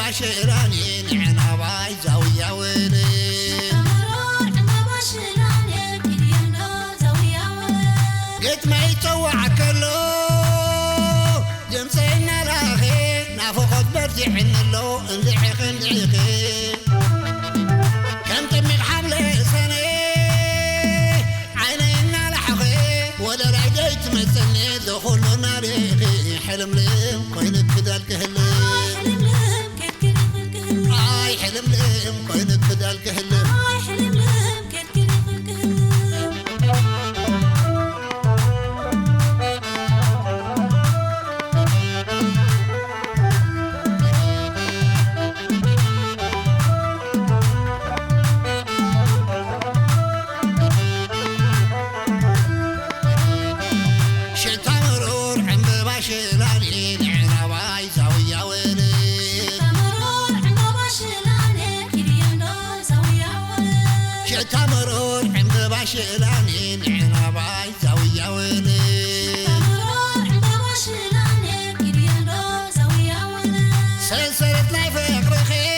باشراني نعنا باي زاوية ويلي قلت ما يتوع كله جمسينا لاخي نافقت برجع له انزعي كم تمي حمل سنة عينينا لحقي ولا رجيت مسني دخول ناري حلم لهم كوينك بدالك هلي حلم لهم كوينك بدالك هلي تمرون عند باشلاني نعنا باي زاوية ويلي سلسلت لاي فقرخي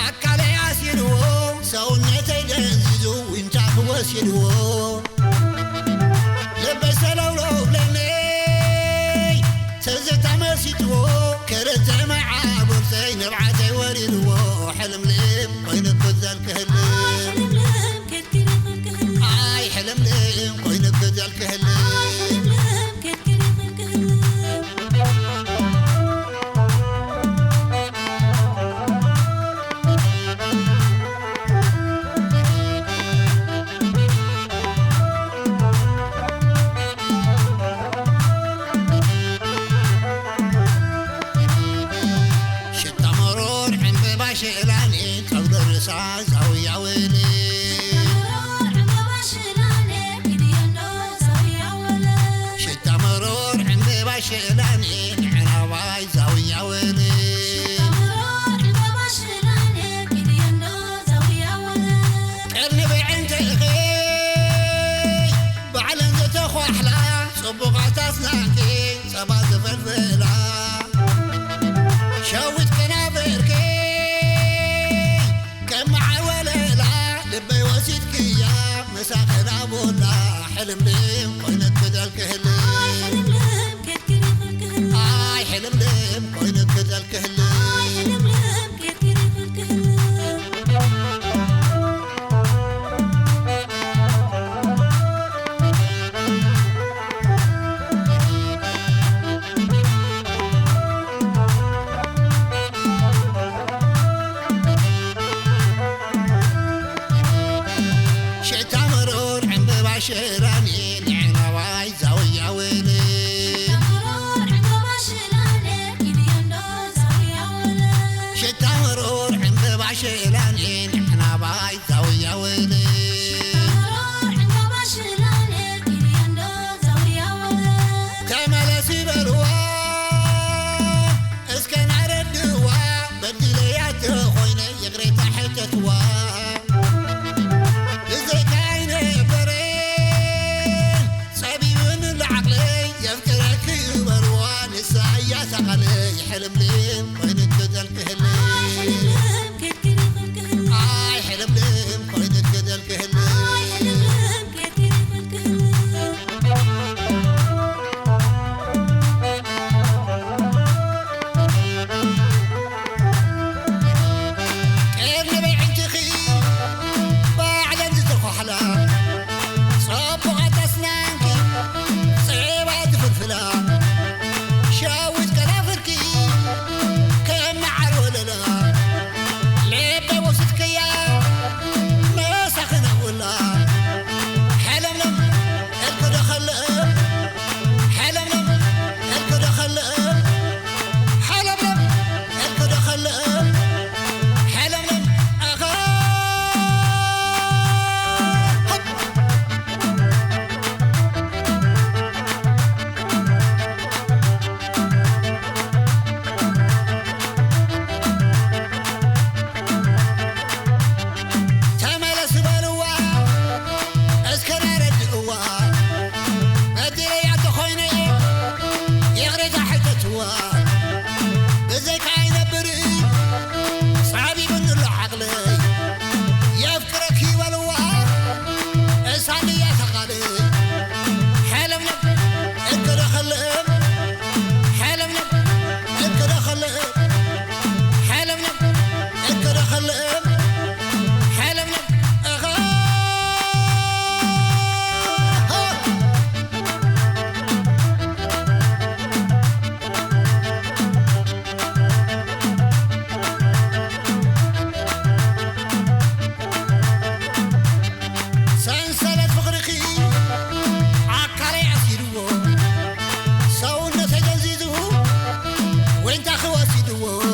أكالي عسيرو سونتي جنزيزو وانتاك وسيرو لبس لولو بلني سلزت عمسيتو كرت مع برسي نبعتي وريلو حلم ليم وينك بدالك هلي حلم ليم وينك بدالك هلي شلاني قبل الرصاص زاوية واسدو